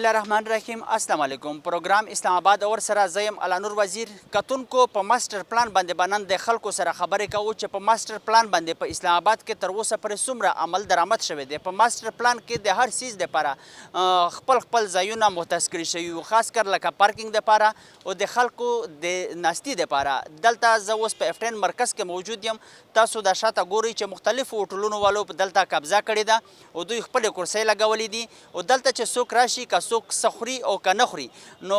الله الرحمن الرحیم. السلام علیکم. پروګرام اسلام آباد اور سره زیم علانور وزیر کتونکو په ماستر پلان باندې بنن د خلکو سره خبرې کوو چې په ماستر پلان باندې په اسلام آباد کې تر اوسه پورې څومره عمل درآمد شوی دی. په ماستر پلان کې د هر سیز دپاره خپل ځایونه مختص کړي شوي وو، خاص کر لکه پارکینګ دپاره او د خلکو د ناستي دپاره. دلته زه اوس په F10 مرکز کې موجود یم. تاسو د شاته ګورئ چې مختلفو هوټلونو والو دلته قبضه کړې ده او دوی خپلې کرسۍ لګولې دي او دلته چې څوک راشي که څوک څه خوري او که نه خوري نو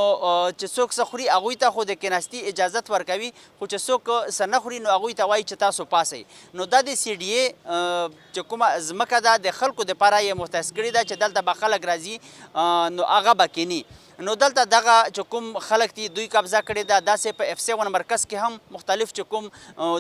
چې څوک څه خوري هغوی ته خو د کېناستي اجازت ورکوي، خو چې څوک څه نه خوري نو هغوی ته وایي چې تاسو پاسئ. نو دا د CDA چې کومه ځمکه ده د خلکو دپاره یې مختص کړې ده چې دلته به خلک راځي نو هغه به کیني. نو دلته دغه چې کوم خلک دي دوی قبضه کړې ده. داسې په F7 مرکز کې هم مختلف چې کوم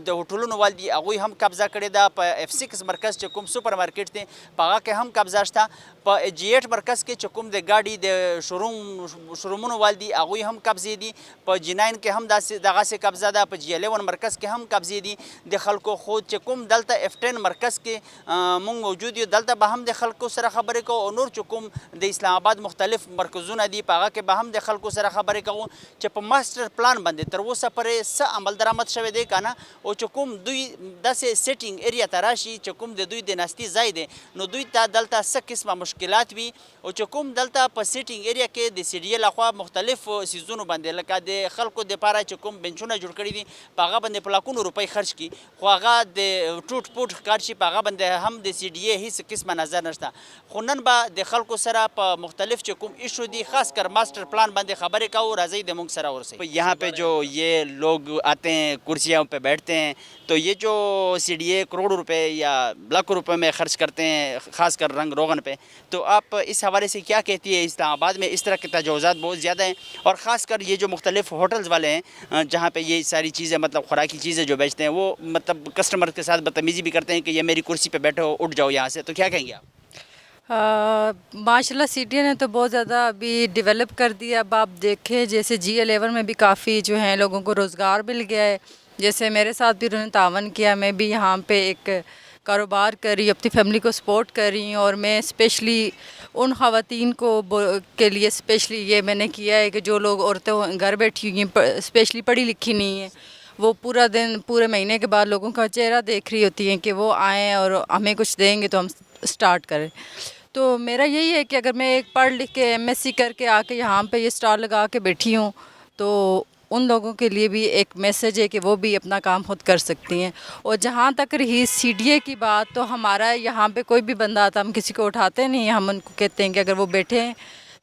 د هوټلونو وال دي هغوی هم قبضه کړې ده. په F6 مرکز چې کوم سوپر مارکیټ دی په هغه کې هم قبضه شته. په G8 مرکز کې چې کوم د ګاډي د شورومونو وال دي هغوی هم قبضې دي. په G9 کې هم دغسې قبضه ده. په G11 مرکز کې هم قبضې دي د خلکو. خو چې کوم دلته F10 مرکز کې مونږ موجود یو دلته به هم د خلکو سره خبرې کوو او نور چې کوم د اسلام آباد مختلف مرکزونه دي په هغه کې به هم د خلکو سره خبرې کوو چې په ماستر پلان باندې تر اوسه پورې څه عمل درآمد شوی دی که نه، او چې کوم دوی داسې سیټینګ ایریا ته راشي چې کوم د دوی د ناستي ځای دی نو دوی ته دلته څه قسمه مشکلات وي او چې کوم دلته په سیټینګ ایریا کې د CDA لخوا مختلف سیزونو باندې لکه د خلکو دپاره چې کوم بنچونه جوړ کړي دي په هغه باندې په لاکونو روپۍ خرج کړي خو هغه د ټوټ پوټ ښکار شي په هغه باندې هم د CDA هیڅ قسمه نظر نشته. خو نن به د خلکو سره په مختلف چې کوم ایشو دي خاص کر ماسٹر پلان باندې خبریں کہو راضی دمونگ سرا اور سے. یہاں پہ جو یہ لوگ آتے ہیں کرسیوں پہ بیٹھتے ہیں تو یہ جو CDA کروڑوں روپے یا لاکھوں روپے میں خرچ کرتے ہیں خاص کر رنگ روغن پہ، تو آپ اس حوالے سے کیا کہتی ہے؟ اسلام آباد میں اس طرح کے تجاوزات بہت زیادہ ہیں اور خاص کر یہ جو مختلف ہوٹلز والے ہیں جہاں پہ یہ ساری چیزیں مطلب خوراکی چیزیں جو بیچتے ہیں وہ مطلب کسٹمر کے ساتھ بدتمیزی بھی کرتے ہیں کہ یہ میری کرسی پہ بیٹھو اٹھ جاؤ یہاں سے، تو کیا کہیں گے آپ؟ ماشاء اللہ CDA نے تو بہت زیادہ ابھی ڈیولپ کر دیا. اب آپ دیکھیں جیسے G11 میں بھی کافی جو ہیں لوگوں کو روزگار مل گیا ہے. جیسے میرے ساتھ بھی انہوں نے تعاون کیا، میں بھی یہاں پہ ایک کاروبار کر رہی ہوں، اپنی فیملی کو سپورٹ کر رہی ہوں. اور میں اسپیشلی ان خواتین کو کے لیے اسپیشلی یہ میں نے کیا ہے کہ جو لوگ عورتیں گھر بیٹھی ہوئی ہیں اسپیشلی پڑھی لکھی نہیں ہیں، وہ پورا دن پورے مہینے کے بعد لوگوں کا چہرہ دیکھ رہی ہوتی ہیں کہ وہ آئیں اور ہمیں کچھ دیں گے تو ہم اسٹارٹ کریں. تو میرا یہی ہے کہ اگر میں ایک پڑھ لکھ کے MSc کر کے آ کے یہاں پہ یہ اسٹال لگا کے بیٹھی ہوں تو ان لوگوں کے لیے بھی ایک میسیج ہے کہ وہ بھی اپنا کام خود کر سکتی ہیں. اور جہاں تک رہی CDA کی بات، تو ہمارا یہاں پہ کوئی بھی بندہ آتا ہم کسی کو اٹھاتے نہیں ہیں. ہم ان کو کہتے ہیں کہ اگر وہ بیٹھے ہیں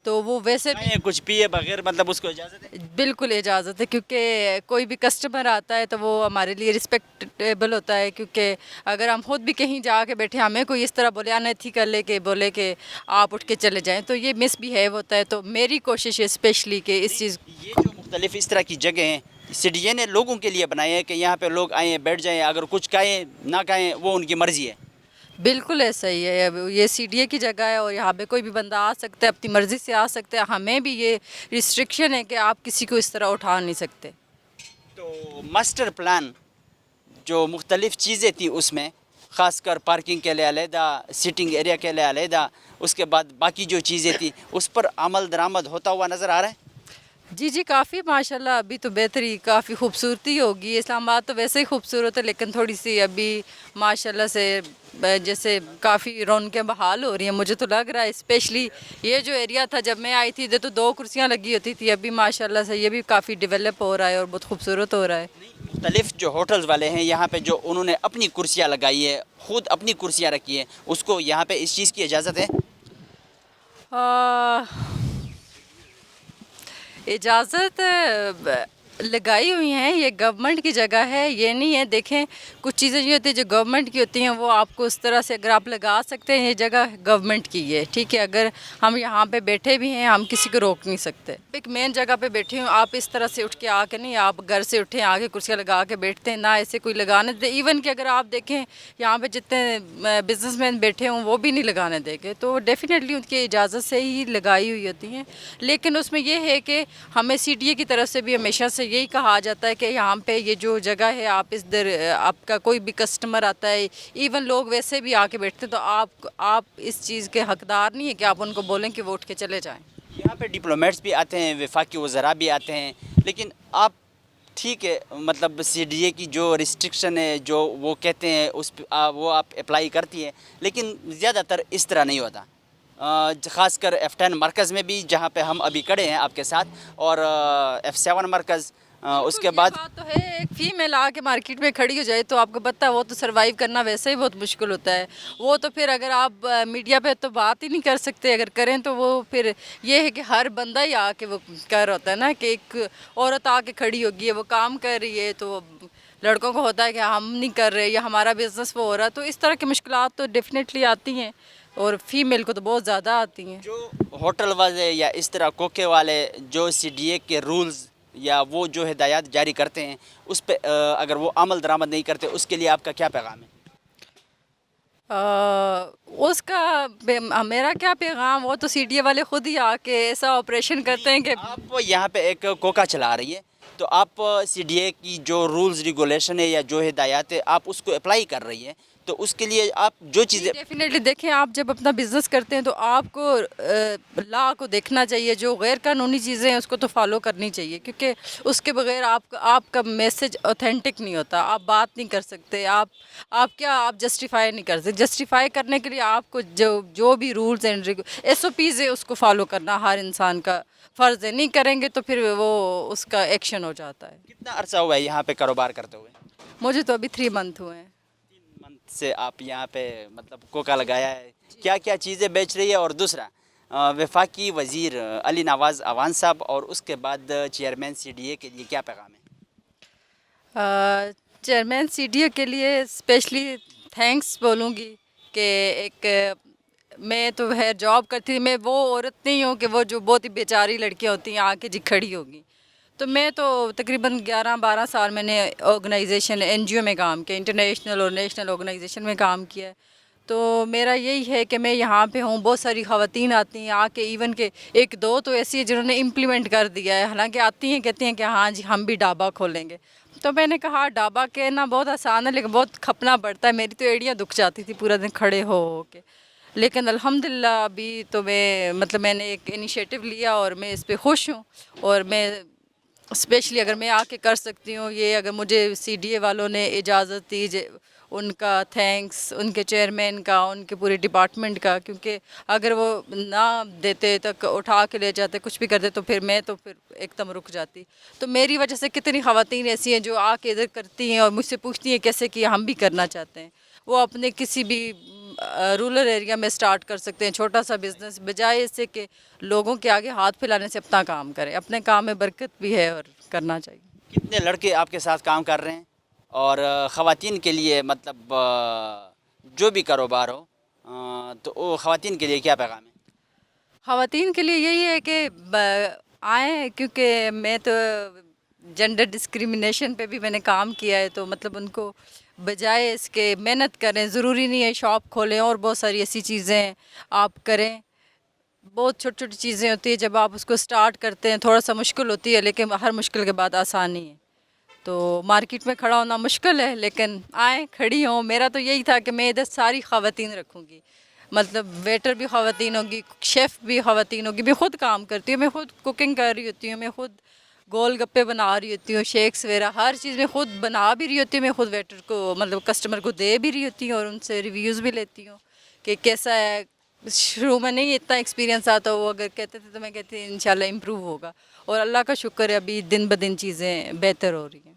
تو وہ ویسے بھی کچھ پیے بغیر مطلب اس کو اجازت ہے؟ بالکل اجازت ہے، کیونکہ کوئی بھی کسٹمر آتا ہے تو وہ ہمارے لیے رسپیکٹیبل ہوتا ہے. کیونکہ اگر ہم خود بھی کہیں جا کے بیٹھے ہمیں کوئی اس طرح بولے انیتھیکل لے کے بولے کہ آپ اٹھ کے چلے جائیں تو یہ مس بیہیو ہوتا ہے. تو میری کوشش ہے اسپیشلی کہ اس چیز یہ جو مختلف اس طرح کی جگہ ہیں CDA نے لوگوں کے لیے بنائے ہیں کہ یہاں پہ لوگ آئیں بیٹھ جائیں، اگر کچھ کہیں نہ کہیں وہ ان کی مرضی ہے. بالکل ایسا ہی ہے. یہ CDA کی جگہ ہے اور یہاں پہ کوئی بھی بندہ آ سکتا ہے، اپنی مرضی سے آ سکتا ہے. ہمیں بھی یہ ریسٹرکشن ہے کہ آپ کسی کو اس طرح اٹھا نہیں سکتے. تو ماسٹر پلان جو مختلف چیزیں تھیں اس میں خاص کر پارکنگ کے لیے علیحدہ، سیٹنگ ایریا کے لیے علیحدہ، اس کے بعد باقی جو چیزیں تھیں اس پر عمل درآمد ہوتا ہوا نظر آ رہا ہے؟ جی کافی ماشاءاللہ ابھی تو بہتری کافی خوبصورتی ہوگی. اسلام آباد تو ویسے ہی خوبصورت ہے لیکن تھوڑی سی ابھی ماشاءاللہ سے جیسے کافی رونقیں بحال ہو رہی ہیں. مجھے تو لگ رہا ہے اسپیشلی یہ جو ایریا تھا جب میں آئی تھی تو 2 کرسیاں لگی ہوتی تھی، ابھی ماشاءاللہ سے یہ بھی کافی ڈیولپ ہو رہا ہے اور بہت خوبصورت ہو رہا ہے. مختلف جو ہوٹلز والے ہیں یہاں پہ جو انہوں نے اپنی کرسیاں لگائی ہے، خود اپنی کرسیاں رکھی ہیں، اس کو یہاں پہ اس چیز کی اجازت ہے؟ اجازت لگائی ہوئی ہیں، یہ گورنمنٹ کی جگہ ہے، یہ نہیں ہے. دیکھیں کچھ چیزیں یہ ہوتی ہیں جو گورنمنٹ کی ہوتی ہیں وہ آپ کو اس طرح سے اگر آپ لگا سکتے ہیں. یہ جگہ گورنمنٹ کی ہے، ٹھیک ہے. اگر ہم یہاں پہ بیٹھے بھی ہیں ہم کسی کو روک نہیں سکتے. ایک مین جگہ پہ بیٹھے ہوں، آپ اس طرح سے اٹھ کے آ کے نہیں، آپ گھر سے اٹھیں آ کے کرسیاں لگا کے بیٹھتے ہیں، نہ ایسے کوئی لگانے دے. ایون کہ اگر آپ دیکھیں یہاں پہ جتنے بزنس مین بیٹھے ہوں وہ بھی نہیں لگانے دیں گے. تو ڈیفینیٹلی ان کی اجازت سے ہی لگائی ہوئی ہوتی ہیں. لیکن اس میں یہ ہے کہ ہمیں CDA کی طرف سے بھی ہمیشہ سے یہی کہا جاتا ہے کہ یہاں پہ یہ جو جگہ ہے آپ اس در آپ کا کوئی بھی کسٹمر آتا ہے، ایون لوگ ویسے بھی آ کے بیٹھتے ہیں تو آپ اس چیز کے حقدار نہیں ہے کہ آپ ان کو بولیں کہ وہ اٹھ کے چلے جائیں. یہاں پہ ڈپلومیٹس بھی آتے ہیں, وفاقی وزراء بھی آتے ہیں, لیکن آپ ٹھیک ہے مطلب سی ڈی اے کی جو ریسٹرکشن ہے جو وہ کہتے ہیں اس پہ وہ آپ اپلائی کرتی ہیں, لیکن زیادہ تر اس طرح نہیں ہوتا. خاص کر F10 مرکز میں بھی جہاں پہ ہم ابھی کھڑے ہیں آپ کے ساتھ, اور F7 مرکز, اس کے بعد یہ بات تو ہے, ایک فیمیل آ کے مارکیٹ میں کھڑی ہو جائے تو آپ کو پتہ ہے وہ تو سروائیو کرنا ویسے ہی بہت مشکل ہوتا ہے. وہ تو پھر اگر آپ میڈیا پہ تو بات ہی نہیں کر سکتے, اگر کریں تو وہ پھر یہ ہے کہ ہر بندہ ہی آ کے وہ کر ہوتا ہے نا کہ ایک عورت آ کے کھڑی ہوگی ہے, وہ کام کر رہی ہے, تو لڑکوں کو ہوتا ہے کہ ہم نہیں کر رہے یا ہمارا بزنس وہ ہو رہا ہے. تو اس طرح کی مشکلات تو ڈیفینیٹلی آتی ہیں, اور فیمیل کو تو بہت زیادہ آتی ہیں. جو ہوٹل والے یا اس طرح کوکے والے جو سی ڈی اے کے رولز یا وہ جو ہدایات جاری کرتے ہیں اس پہ اگر وہ عمل درآمد نہیں کرتے, اس کے لیے آپ کا کیا پیغام ہے؟ اس کا میرا کیا پیغام, وہ تو سی ڈی اے والے خود ہی آ کے ایسا آپریشن کرتے ہیں کہ آپ یہاں پہ ایک کوکا چلا رہی ہے, تو آپ سی ڈی اے کی جو رولز ریگولیشن ہے یا جو ہدایات ہے آپ اس کو اپلائی کر رہی ہیں, تو اس کے لیے آپ جو چیزیں ڈیفینیٹلی دیکھیں, آپ جب اپنا بزنس کرتے ہیں تو آپ کو لا کو دیکھنا چاہیے. جو غیر قانونی چیزیں ہیں اس کو تو فالو کرنی چاہیے, کیونکہ اس کے بغیر آپ کا میسج اوتھینٹک نہیں ہوتا, آپ بات نہیں کر سکتے, آپ جسٹیفائی نہیں کر سکتے. جسٹیفائی کرنے کے لیے آپ کو جو بھی rules and S O Ps ہے اس کو فالو کرنا ہر انسان کا فرض ہے. نہیں کریں گے تو پھر وہ اس کا ایکشن ہو جاتا ہے. کتنا عرصہ ہوا ہے یہاں پہ کاروبار کرتے ہوئے؟ مجھے تو ابھی 3 منتھ ہوئے ہیں. 3 منتھ سے آپ یہاں پہ مطلب کوکا لگایا ہے, کیا کیا چیزیں بیچ رہی ہے؟ اور دوسرا, وفاقی وزیر علی نواز اعوان صاحب اور اس کے بعد چیئرمین سی ڈی اے کے لیے کیا پیغام ہے؟ چیئرمین سی ڈی اے کے لیے اسپیشلی تھینکس بولوں گی کہ ایک میں تو ہے جاب کرتی تھی, میں وہ عورت نہیں ہوں کہ وہ جو بہت ہی بیچاری لڑکیاں ہوتی ہیں آ کے جی کھڑی ہوگی. تو میں تو تقریباً 11-12 سال میں نے آرگنائزیشن این جی او میں کام کیا, انٹرنیشنل اور نیشنل آرگنائزیشن میں کام کیا ہے. تو میرا یہی ہے کہ میں یہاں پہ ہوں, بہت ساری خواتین آتی ہیں آ کے, ایون کہ 1-2 تو ایسی ہیں جنہوں نے امپلیمنٹ کر دیا ہے, حالانکہ آتی ہیں کہتی ہیں کہ ہاں جی ہم بھی ڈھابا کھولیں گے. تو میں نے کہا ڈھابا کہنا بہت آسان ہے لیکن بہت کھپنا پڑتا ہے. میری تو ایڑیاں دکھ جاتی تھی پورا دن کھڑے ہو کے, لیکن الحمدللہ ابھی تو میں نے ایک انیشیٹو لیا اور میں اس پہ خوش ہوں. اور میں اسپیشلی اگر میں آ کے کر سکتی ہوں یہ, اگر مجھے سی ڈی اے والوں نے اجازت دی, ان کا تھینکس, ان کے چیئرمین کا, ان کے پورے ڈپارٹمنٹ کا, کیونکہ اگر وہ نہ دیتے تک اٹھا کے لے جاتے کچھ بھی کرتے تو پھر ایک دم رک جاتی. تو میری وجہ سے کتنی خواتین ایسی ہیں جو آ کے ادھر کرتی ہیں اور مجھ سے پوچھتی ہیں کیسے کہ ہم بھی کرنا چاہتے ہیں. وہ اپنے کسی بھی رورل ایریا میں سٹارٹ کر سکتے ہیں چھوٹا سا بزنس, بجائے اس سے کہ لوگوں کے آگے ہاتھ پھیلانے سے اپنا کام کریں. اپنے کام میں برکت بھی ہے اور کرنا چاہیے. کتنے لڑکے آپ کے ساتھ کام کر رہے ہیں؟ اور خواتین کے لیے مطلب جو بھی کاروبار ہو تو وہ خواتین کے لیے کیا پیغام ہے؟ خواتین کے لیے یہی ہے کہ آئیں, کیونکہ میں تو جنڈر ڈسکریمنیشن پہ بھی میں نے کام کیا ہے, تو مطلب ان کو بجائے اس کے محنت کریں. ضروری نہیں ہے شاپ کھولیں, اور بہت ساری ایسی چیزیں آپ کریں. بہت چھوٹی چھوٹی چیزیں ہوتی ہیں, جب آپ اس کو سٹارٹ کرتے ہیں تھوڑا سا مشکل ہوتی ہے, لیکن ہر مشکل کے بعد آسانی ہے. تو مارکیٹ میں کھڑا ہونا مشکل ہے, لیکن آئیں کھڑی ہوں. میرا تو یہی تھا کہ میں ادھر ساری خواتین رکھوں گی, مطلب ویٹر بھی خواتین ہوگی, شیف بھی خواتین ہوگی. میں خود کام کرتی ہوں, میں خود کوکنگ کر رہی ہوتی ہوں, میں خود گول گپے بنا رہی ہوتی ہوں, شیکس وغیرہ ہر چیز میں خود بنا بھی رہی ہوتی ہوں. میں خود ویٹر کو مطلب کسٹمر کو دے بھی رہی ہوتی ہوں, اور ان سے ریویوز بھی لیتی ہوں کہ کیسا ہے. شروع میں نہیں اتنا ایکسپیرینس آتا, وہ اگر کہتے تھے تو میں کہتی ہوں انشاءاللہ امپروو ہوگا, اور اللہ کا شکر ہے ابھی دن بدن چیزیں بہتر ہو رہی ہیں.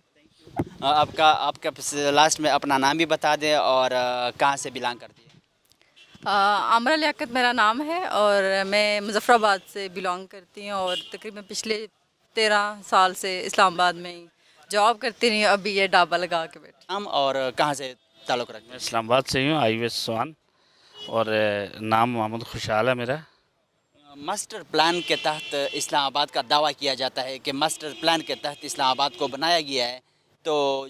آپ کا لاسٹ میں اپنا نام بھی بتا دیں اور کہاں سے بلانگ کرتی ہے؟ عامرہ لیاقت میرا نام ہے, اور میں مظفر آباد سے بلانگ کرتی ہوں, اور تقریباً پچھلے 13 سال سے اسلام آباد میں ہی جاب کرتی رہی ہوں. ابھی یہ ڈھابا لگا کے بیٹھی. نام اور کہاں سے تعلق رکھتے میں ہیں؟ اسلام آباد سے ہی ہوں, آئی ویس سوان, اور نام محمد خوشحال ہے میرا. ماسٹر پلان کے تحت اسلام آباد کا دعویٰ کیا جاتا ہے کہ ماسٹر پلان کے تحت اسلام آباد کو بنایا گیا ہے, تو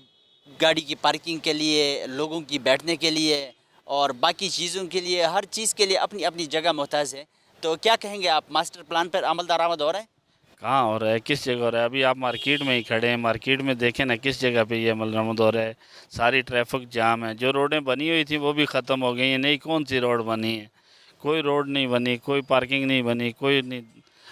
گاڑی کی پارکنگ کے لیے, لوگوں کی بیٹھنے کے لیے اور باقی چیزوں کے لیے, ہر چیز کے لیے اپنی اپنی جگہ محتاج ہے. تو کیا کہیں گے آپ, ماسٹر پلان پر عمل درآمد ہو رہا ہے؟ کہاں ہو رہا ہے, کس جگہ ہو رہا ہے؟ ابھی آپ مارکیٹ میں ہی کھڑے ہیں, مارکیٹ میں دیکھیں نا کس جگہ پہ یہ عمل درآمد ہو رہا ہے. ساری ٹریفک جام ہے, جو روڈیں بنی ہوئی تھیں وہ بھی ختم ہو گئی ہیں. نئی کون سی روڈ بنی ہے؟ کوئی روڈ نہیں بنی, کوئی پارکنگ نہیں بنی, کوئی نہیں.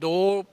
2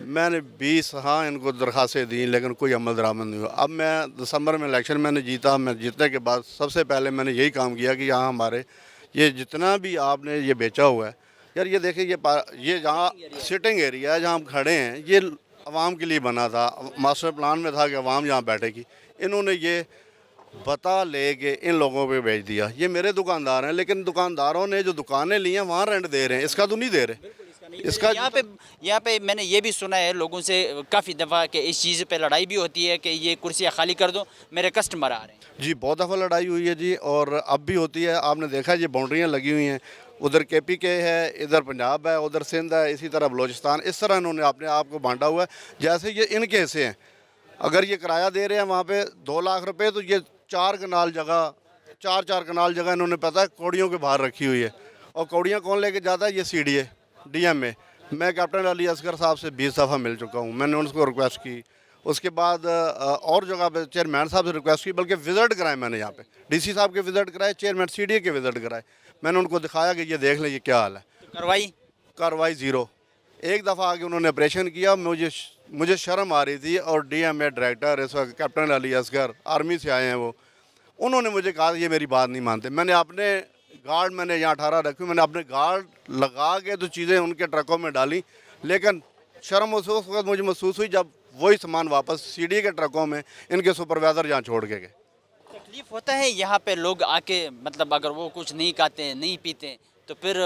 میں نے 20 ہاں ان کو درخواستیں دیں لیکن کوئی عمل درآمد نہیں ہوا. اب میں دسمبر میں الیکشن میں نے جیتا. میں جیتنے کے بعد سب سے پہلے میں نے یہی کام کیا کہ یہاں ہمارے یہ جتنا بھی آپ نے یہ بیچا ہوا ہے یار یہ دیکھیں یہ جہاں سٹنگ ایریا ہے جہاں ہم کھڑے ہیں یہ عوام کے لیے بنا تھا. ماسٹر پلان میں تھا کہ عوام یہاں بیٹھے گی. انہوں نے یہ بتا لے کے ان لوگوں پہ بیچ دیا. یہ میرے دکاندار ہیں لیکن دکانداروں نے جو دکانیں لی ہیں وہاں رینٹ دے رہے ہیں, اس کا تو نہیں دے رہے. اس کا یہاں پہ میں نے یہ بھی سنا ہے لوگوں سے کافی دفعہ کہ اس چیز پہ لڑائی بھی ہوتی ہے کہ یہ کرسیاں خالی کر دو, میرے کسٹمر آ رہے ہیں. جی بہت دفعہ لڑائی ہوئی ہے جی, اور اب بھی ہوتی ہے. آپ نے دیکھا یہ باؤنڈریاں لگی ہوئی ہیں, ادھر کے پی کے ہے, ادھر پنجاب ہے, ادھر سندھ ہے, اسی طرح بلوچستان. اس طرح انہوں نے اپنے آپ کو بانٹا ہوا ہے جیسے یہ ان کے حصے ہیں. اگر یہ کرایہ دے رہے ہیں وہاں پہ 2 لاکھ روپے تو یہ 4 کنال جگہ 4 کنال جگہ انہوں نے پتہ ہے کوڑیوں کے باہر رکھی ہوئی ہے. اور کوڑیاں کون لے کے جاتا ہے؟ یہ C D A D M A. میں کیپٹن علی اصغر صاحب سے 20 دفعہ مل چکا ہوں. میں نے ان کو ریکویسٹ کی, اس کے بعد اور جگہ پہ چیئرمین صاحب سے ریکویسٹ کی, بلکہ وزٹ کرائے میں نے یہاں پہ ڈی سی صاحب کے وزٹ کرائے, چیئرمین سی ڈی اے کے وزٹ کرائے. میں نے ان کو دکھایا کہ یہ دیکھ لیں یہ کیا حال ہے. کاروائی زیرو. ایک دفعہ آگے انہوں نے آپریشن کیا, مجھے شرم آ رہی تھی. اور ڈی ایم اے ڈائریکٹر اس وقت کیپٹن علی اصغر آرمی سے آئے ہیں, وہ انہوں نے مجھے کہا یہ میری بات نہیں مانتے. میں نے اپنے گارڈ میں نے یہاں 18 رکھی, میں نے اپنے گارڈ لگا کے تو چیزیں ان کے ٹرکوں میں ڈالی, لیکن شرم اس وقت مجھے محسوس ہوئی جب وہی سامان واپس سی ڈی اے کے ٹرکوں میں ان کے سپروائزر یہاں چھوڑ کے گئے. تکلیف ہوتا ہے یہاں پہ لوگ آ کے, مطلب اگر وہ کچھ نہیں کھاتے نہیں پیتے تو پھر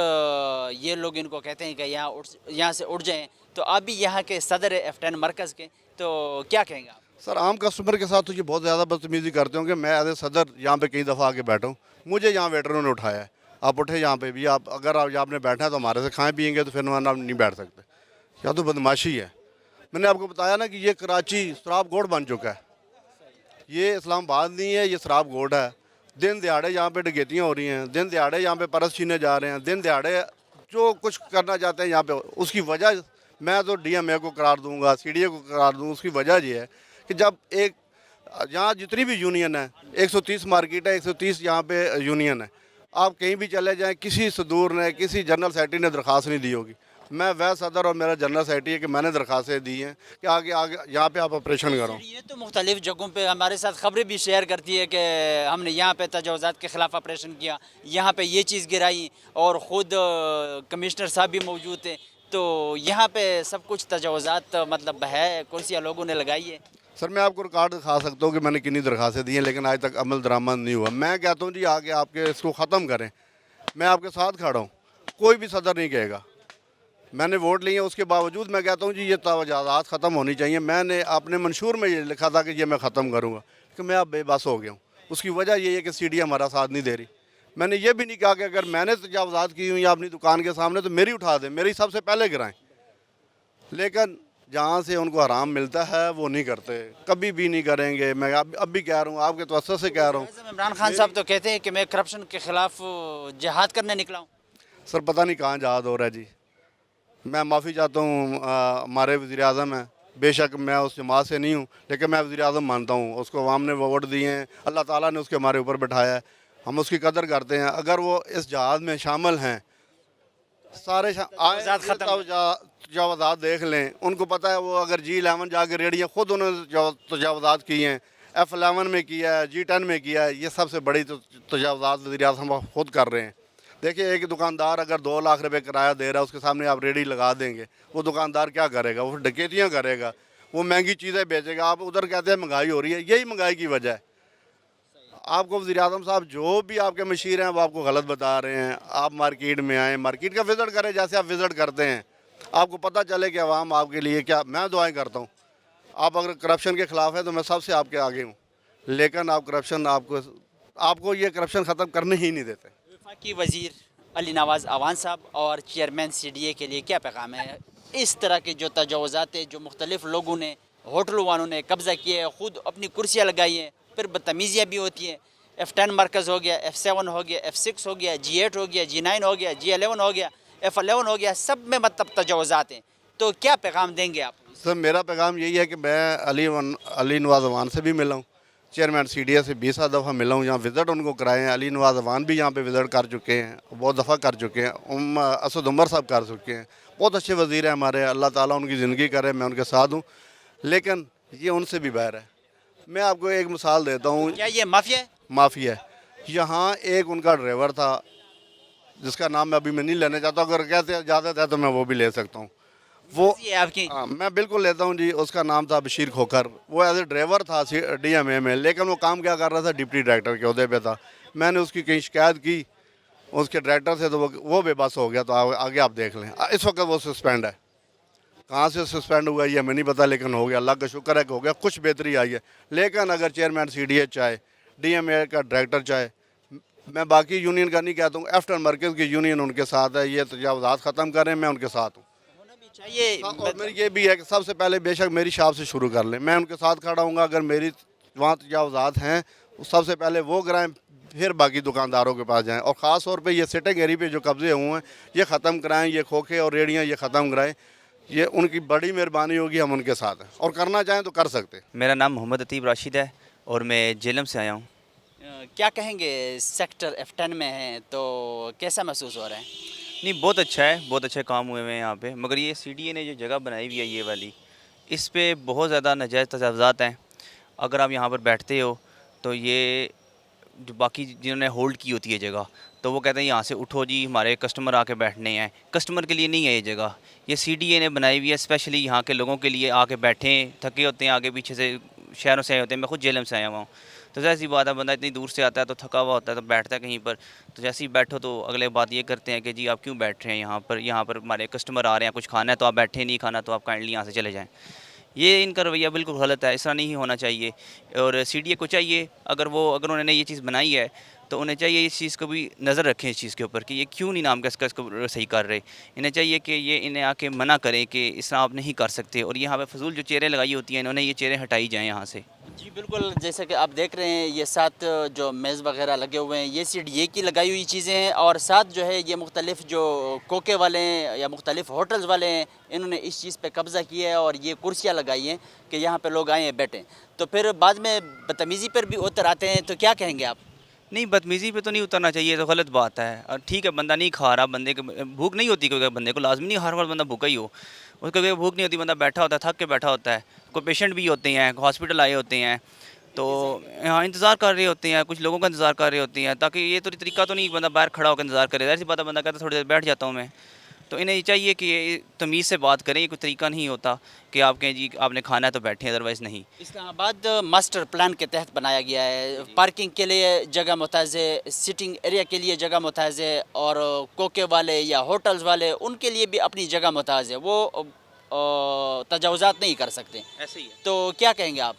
یہ لوگ ان کو کہتے ہیں کہ یہاں سے اٹھ جائیں. تو آپ بھی یہاں کے صدر F10 مرکز کے, تو کیا کہیں گے آپ؟ سر عام کسٹمر کے ساتھ تو یہ بہت زیادہ بدتمیزی کرتے ہوں کہ میں ایز اے صدر یہاں پہ کئی دفعہ آ کے بیٹھا ہوں. مجھے یہاں ویٹروں نے اٹھایا ہے, آپ اٹھے یہاں پہ بھی, آپ اگر آپ نے بیٹھا ہے تو ہمارے سے کھائیں پئیں گے تو پھر آپ نہیں بیٹھ سکتے. یا تو بدماشی ہے. میں نے آپ کو بتایا نا کہ یہ کراچی سراب گوڑ بن چکا ہے. یہ اسلام آباد نہیں ہے, یہ سراب گوڑ ہے. دن دیہاڑے یہاں پہ ڈکیتیاں ہو رہی ہیں, دن دیہاڑے یہاں پہ پرس چھینے جا رہے ہیں, دن دیہاڑے جو کچھ کرنا چاہتے ہیں یہاں پہ. اس کی وجہ میں تو ڈی ایم اے کو قرار دوں گا, سی ڈی اے کو قرار دوں. اس کی وجہ یہ ہے کہ جب ایک یہاں جتنی بھی یونین ہے, 130 مارکیٹ ہے, 130 یہاں پہ یونین ہے. آپ کہیں بھی چلے جائیں, کسی صدور نے, کسی جنرل سیکرٹری نے درخواست نہیں دی ہوگی. میں ویس صدر اور میرا جنرل سیکرٹری ہے کہ میں نے درخواستیں دی ہیں کہ آگے یہاں پہ آپ آپریشن کرو. یہ تو مختلف جگہوں پہ ہمارے ساتھ خبریں بھی شیئر کرتی ہے کہ ہم نے یہاں پہ تجاوزات کے خلاف آپریشن کیا, یہاں پہ یہ چیز گرائی, اور خود کمشنر صاحب بھی موجود تھے. تو یہاں پہ سب کچھ تجاوزات مطلب ہے, کرسیاں لوگوں نے لگائی ہے. سر میں آپ کو ریکارڈ دکھا سکتا ہوں کہ میں نے کنی درخواستیں دی ہیں لیکن آج تک عمل درآمد نہیں ہوا. میں کہتا ہوں جی آگے آپ کے اس کو ختم کریں, میں آپ کے ساتھ کھڑا ہوں. کوئی بھی صدر نہیں کہے گا. میں نے ووٹ لیے, اس کے باوجود میں کہتا ہوں جی یہ تجاوزات ختم ہونی چاہیے. میں نے اپنے منشور میں یہ لکھا تھا کہ یہ میں ختم کروں گا, کہ میں اب بے بس ہو گیا ہوں. اس کی وجہ یہ ہے کہ سی ڈی ہمارا ساتھ نہیں دے رہی. میں نے یہ بھی نہیں کہا کہ اگر میں نے تجاوزات کی ہوں یا اپنی دکان کے سامنے تو میری اٹھا دیں, میری سب سے پہلے گرائیں. لیکن جہاں سے ان کو حرام ملتا ہے وہ نہیں کرتے, کبھی بھی نہیں کریں گے. میں اب بھی کہہ رہا ہوں, آپ کے توسط سے کہہ رہا ہوں. عمران خان صاحب تو کہتے ہیں کہ میں کرپشن کے خلاف جہاد کرنے نکلا ہوں. سر پتہ نہیں کہاں جہاد ہو رہا ہے جی. میں معافی چاہتا ہوں, ہمارے وزیر اعظم ہیں, بے شک میں اس جماعت سے نہیں ہوں لیکن میں وزیر اعظم مانتا ہوں. اس کو عوام نے ووٹ دیے ہیں, اللہ تعالیٰ نے اس کے ہمارے اوپر بٹھایا ہے, ہم اس کی قدر کرتے ہیں. اگر وہ اس جہاد میں شامل ہیں, سارے تجاوزات دیکھ لیں, ان کو پتہ ہے. وہ اگر G11 جا کے ریڑیاں خود انہوں نے تجاوزات کی ہیں, F11 میں کیا ہے, G10 میں کیا ہے. یہ سب سے بڑی تجاوزات وزیر اعظم خود کر رہے ہیں. دیکھیں ایک دکاندار اگر 2 لاکھ روپے کرایہ دے رہا ہے, اس کے سامنے آپ ریڑھی لگا دیں گے, وہ دکاندار کیا کرے گا؟ وہ ڈکیتیاں کرے گا, وہ مہنگی چیزیں بیچے گا. آپ ادھر کہتے ہیں مہنگائی ہو رہی ہے, یہی مہنگائی کی وجہ ہے. آپ کو وزیر اعظم صاحب جو بھی آپ کے مشیر ہیں وہ آپ کو غلط بتا رہے ہیں. آپ مارکیٹ میں آئیں, مارکیٹ کا وزٹ کریں جیسے آپ وزٹ کرتے ہیں, آپ کو پتہ چلے کہ عوام آپ کے لیے کیا. میں دعائیں کرتا ہوں, آپ اگر کرپشن کے خلاف ہیں تو میں سب سے آپ کے آگے ہوں, لیکن آپ کرپشن آپ کو یہ کرپشن ختم کرنے ہی نہیں دیتے. وفاقی وزیر علی نواز اعوان صاحب اور چیئرمین سی ڈی اے کے لیے کیا پیغام ہے؟ اس طرح کے جو تجاوزات ہیں, جو مختلف لوگوں نے, ہوٹل والوں نے قبضہ کیے ہیں, خود اپنی کرسیاں لگائی ہیں, پھر بدتمیزیاں بھی ہوتی ہیں. F10 مرکز ہو گیا, F7 ہو گیا, F6 ہو گیا, G8 ہو گیا, G9 ہو گیا, G11 ہو گیا, F11 ہو گیا, سب میں مطلب تجاوزات ہیں. تو کیا پیغام دیں گے آپ؟ سر میرا پیغام یہی ہے کہ میں علی نواز اعوان سے بھی ملا ہوں, چیئرمین سی ڈی اے سے 20 دفعہ ملا ہوں, یہاں وزٹ ان کو کرائے ہیں. علی نواز اعوان بھی یہاں پہ وزٹ کر چکے ہیں, بہت دفعہ کر چکے ہیں. اسد عمر صاحب کر چکے ہیں. بہت اچھے وزیر ہیں ہمارے, اللہ تعالیٰ ان کی زندگی کرے, میں ان کے ساتھ ہوں, لیکن یہ ان سے بھی باہر ہے. میں آپ کو ایک مثال دیتا ہوں, کیا یہ مافیا ہے؟ مافیا ہے. یہاں ایک ان کا ڈرائیور تھا جس کا نام میں ابھی میں نہیں لینا چاہتا, اگر کہتے اجازت ہے تو میں وہ بھی لے سکتا ہوں. وہ یہ آپ کی میں بالکل لیتا ہوں جی. اس کا نام تھا بشیر کھوکھر. وہ ایز اے ڈرائیور تھا ڈی ایم اے میں, لیکن وہ کام کیا کر رہا تھا, ڈپٹی ڈائریکٹر کے عہدے پہ تھا. میں نے اس کی کہیں شکایت کی اس کے ڈائریکٹر سے, تو وہ بے بس ہو گیا. تو آگے آپ دیکھ لیں, اس وقت وہ سسپینڈ ہے. کہاں سے سسپینڈ ہوا یہ ہمیں نہیں پتہ, لیکن ہو گیا. اللہ کا شکر ہے کہ ہو گیا, کچھ بہتری آئی ہے. لیکن اگر چیئرمین سی ڈی اے چاہے, ڈی ایم اے کا ڈائریکٹر چاہے, میں باقی یونین کا نہیں کہتا ہوں, ایفٹر مرکز کی یونین ان کے ساتھ ہے, یہ تجاوزات ختم کریں, میں ان کے ساتھ ہوں. چاہیے اور میری یہ بھی ہے کہ سب سے پہلے بے شک میری شاپ سے شروع کر لیں, میں ان کے ساتھ کھڑا ہوں گا. اگر میری وہاں تجاوزات ہیں سب سے پہلے وہ کرائیں, پھر باقی دکانداروں کے پاس جائیں. اور خاص طور پہ یہ سٹنگ ایری پہ جو قبضے ہوئے ہیں یہ ختم کرائیں, یہ کھوکھے اور ریڑیاں یہ ختم کرائیں. یہ ان کی بڑی مہربانی ہوگی, ہم ان کے ساتھ ہیں, اور کرنا چاہیں تو کر سکتے. میرا نام محمد عتیب راشد ہے اور میں جیلم سے آیا ہوں. کیا کہیں گے, سیکٹر F10 میں ہیں تو کیسا محسوس ہو رہا ہے؟ نہیں, بہت اچھا ہے, بہت اچھے کام ہوئے ہیں یہاں پہ. مگر یہ سی ڈی اے نے جو جگہ بنائی ہوئی ہے یہ والی, اس پہ بہت زیادہ ناجائز تجاوزات ہیں. اگر آپ یہاں پر بیٹھتے ہو تو یہ جو باقی جنہوں نے ہولڈ کی ہوتی ہے جگہ, تو وہ کہتے ہیں یہاں سے اٹھو جی, ہمارے کسٹمر آ کے بیٹھنے ہیں. کسٹمر کے لیے نہیں ہے یہ جگہ, یہ سی ڈی اے نے بنائی ہوئی ہے اسپیشلی یہاں کے لوگوں کے لیے. آ کے بیٹھیں, تھکے ہوتے ہیں, آگے پیچھے سے شہروں سے آئے ہوتے ہیں. میں خود جیلم سے آیا ہوا ہوں, تو ظاہر سی بات ہے, بندہ اتنی دور سے آتا ہے تو تھکا ہوا ہوتا ہے, تو بیٹھتا ہے کہیں پر, تو جیسے ہی بیٹھو تو اگلے بات یہ کرتے ہیں کہ جی آپ کیوں بیٹھ رہے ہیں یہاں پر ہمارے کسٹمر آ رہے ہیں, کچھ کھانا ہے تو آپ بیٹھے, نہیں کھانا تو آپ کائنڈلی یہاں سے چلے جائیں. یہ ان کا رویہ بالکل غلط ہے, اس طرح نہیں ہونا چاہیے. اور سی ڈی اے کو چاہیے, اگر انہوں نے یہ چیز بنائی ہے تو انہیں چاہیے اس چیز کو بھی نظر رکھیں اس چیز کے اوپر کہ یہ کیوں نہیں نام کا اس کو صحیح کر رہے. انہیں چاہیے کہ یہ انہیں آ کے منع کریں کہ اس طرح آپ نہیں کر سکتے, اور یہاں پہ فضول جو چیریں لگائی ہوتی ہیں انہوں نے یہ چیریں ہٹائی جائیں یہاں سے. جی بالکل, جیسے کہ آپ دیکھ رہے ہیں یہ ساتھ جو میز وغیرہ لگے ہوئے ہیں یہ سی ڈی اے کی لگائی ہوئی چیزیں ہیں, اور ساتھ جو ہے یہ مختلف جو کوکے والے ہیں یا مختلف ہوٹلز والے ہیں انہوں نے اس چیز پہ قبضہ کیا ہے, اور یہ کرسیاں لگائی ہیں کہ یہاں پہ لوگ آئیں ہیں بیٹھیں. تو پھر بعد میں بدتمیزی پر بھی اتر آتے ہیں, تو کیا کہیں گے آپ؟ نہیں, بدتمیزی پہ تو نہیں اترنا چاہیے, تو غلط بات ہے. اور ٹھیک ہے, بندہ نہیں کھا رہا, بندے کو بھوک نہیں ہوتی, کیونکہ بندے کو لازمی نہیں ہر وقت بندہ بھوکا ہی ہو, اس کو بھوک نہیں ہوتی, بندہ بیٹھا ہوتا ہے, تھک کے بیٹھا ہوتا ہے. کوئی پیشنٹ بھی ہوتے ہیں, ہاسپٹل آئے ہوتے ہیں, تو یہاں انتظار کر رہے ہوتے ہیں, کچھ لوگوں کا انتظار کر رہے ہوتے ہیں, تاکہ یہ تو طریقہ تو نہیں بندہ باہر کھڑا ہو کر انتظار کرے. ظاہر سی بات ہے, بندہ کہتا ہے تھوڑی دیر بیٹھ جاتا ہوں میں. تو انہیں یہ چاہیے کہ یہ تمیز سے بات کریں, یہ کوئی طریقہ نہیں ہوتا کہ آپ کہیں جی آپ نے کھانا ہے تو بیٹھیں, ادروائز نہیں. اسلام آباد ماسٹر پلان کے تحت بنایا گیا ہے, پارکنگ کے لیے جگہ متحز ہے, سٹنگ ایریا کے لیے جگہ متحز ہے, اور کوکے والے یا ہوٹلز والے ان کے لیے بھی اپنی جگہ متحز ہے, وہ تجاوزات نہیں کر سکتے. ایسے ہی ہے. تو کیا کہیں گے آپ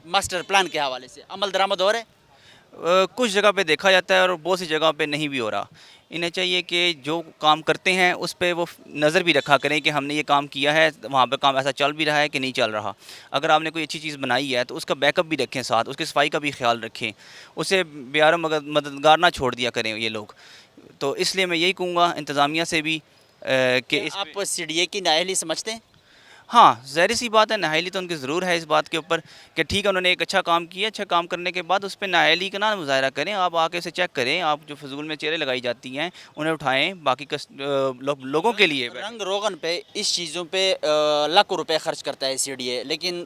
ماسٹر پلان کے حوالے سے, عمل درآمد ہو رہے ہیں؟ کچھ جگہ پہ دیکھا جاتا ہے اور بہت سی جگہ پہ نہیں بھی ہو رہا. انہیں چاہیے کہ جو کام کرتے ہیں اس پہ وہ نظر بھی رکھا کریں کہ ہم نے یہ کام کیا ہے, وہاں پہ کام ایسا چل بھی رہا ہے کہ نہیں چل رہا. اگر آپ نے کوئی اچھی چیز بنائی ہے تو اس کا بیک اپ بھی رکھیں ساتھ, اس کی صفائی کا بھی خیال رکھیں, اسے بیار مددگار نہ چھوڑ دیا کریں یہ لوگ. تو اس لیے میں یہی کہوں گا انتظامیہ سے بھی کہ اس آپ سی ڈی اے کی نااہلی سمجھتے ہیں؟ ہاں, ظاہر سی بات ہے, نااہلی تو ان کی ضرور ہے اس بات کے اوپر کہ ٹھیک ہے انہوں نے ایک اچھا کام کیا, اچھا کام کرنے کے بعد اس پہ نااہلی کا نہ مظاہرہ کریں. آپ آ کے اسے چیک کریں, آپ جو فضول میں چیریں لگائی جاتی ہیں انہیں اٹھائیں, باقی لوگوں کے لیے. رنگ روغن پہ اس چیزوں پہ لاکھوں روپے خرچ کرتا ہے سی ڈی اے, لیکن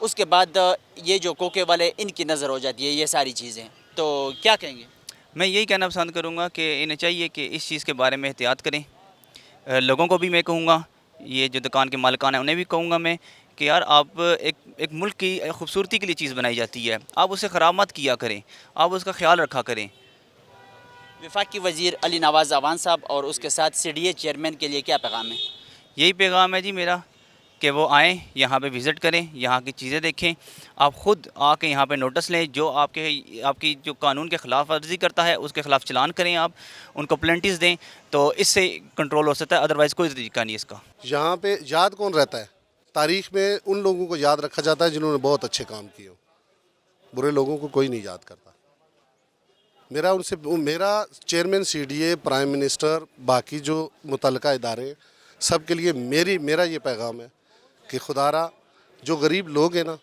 اس کے بعد یہ جو کوکے والے ان کی نظر ہو جاتی ہے یہ ساری چیزیں, تو کیا کہیں گے؟ میں یہی کہنا پسند کروں گا کہ انہیں چاہیے کہ اس چیز کے بارے میں احتیاط کریں. لوگوں کو بھی میں کہوں گا, یہ جو دکان کے مالکان ہیں انہیں بھی کہوں گا میں کہ یار آپ ایک ملک کی خوبصورتی کے لیے چیز بنائی جاتی ہے, آپ اسے خراب مت کیا کریں, آپ اس کا خیال رکھا کریں. وفاقی وزیر علی نواز اعوان صاحب اور اس کے ساتھ سی ڈی اے چیئرمین کے لیے کیا پیغام ہے؟ یہی پیغام ہے جی میرا کہ وہ آئیں, یہاں پہ وزٹ کریں, یہاں کی چیزیں دیکھیں, آپ خود آ کے یہاں پہ نوٹس لیں, جو آپ کی جو قانون کے خلاف ورزی کرتا ہے اس کے خلاف چلان کریں, آپ ان کو پلنٹیز دیں, تو اس سے کنٹرول ہو سکتا ہے, ادروائز کوئی طریقہ نہیں اس کا. یہاں پہ یاد کون رہتا ہے؟ تاریخ میں ان لوگوں کو یاد رکھا جاتا ہے جنہوں نے بہت اچھے کام کیے ہوں, برے لوگوں کو کوئی نہیں یاد کرتا. میرا chairman C D A, prime minister, باقی جو متعلقہ ادارے سب کے لیے میرا یہ پیغام ہے کہ خدا را جو غریب لوگ ہیں نا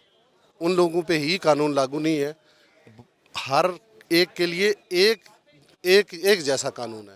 ان لوگوں پہ ہی قانون لاگو نہیں ہے, ہر ایک کے لیے ایک جیسا قانون ہے.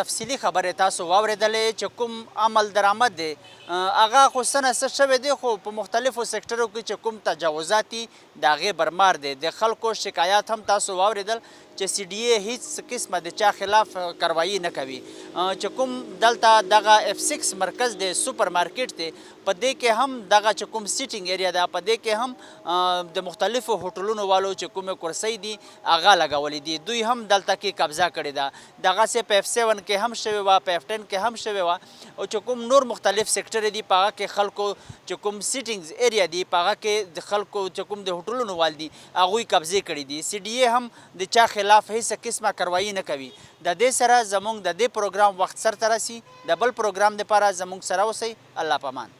تفصیلی خبره تاسو واوریدلې چې کوم عمل درآمد دی هغه خو څه نه څه شوی دی، خو په مختلفو سیکټرو کې چې کوم تجاوزات دي د هغې برمار دی. د خلکو شکایات هم تاسو واوریدل چې سی ډي اے هیڅ قسمه د چا خلاف کاروایي نه کوي. چې کوم دلته دغه F6 مرکز دی، سوپر مارکیټ دی، په دې کې هم دغه چې کوم سیټینګ ایریا ده، په دې کې هم د مختلفو هوټلونو والو چې کومې کرسۍ دي هغه لګولې دي، دوی هم دلته کې قبضه کړې ده. دغسې په F7 کې هم شوې وه، په F10 کې هم شوې وه، او چې کوم نور مختلف سیکټر دي په هغه کې خلکو چې کوم سیټینګز ایریا دي په هغه کې د خلکو چې کوم د هوټلونو وال دي هغوی قبضې کړي دي. سی ډي اے هم د چا خلاف هیڅ قسمه کاروایي نه کوي. د دې سره زموږ د دې پروګرام وخت سرته رسي. د بل پروګرام دپاره زموږ سره اوسئ. الله پامان.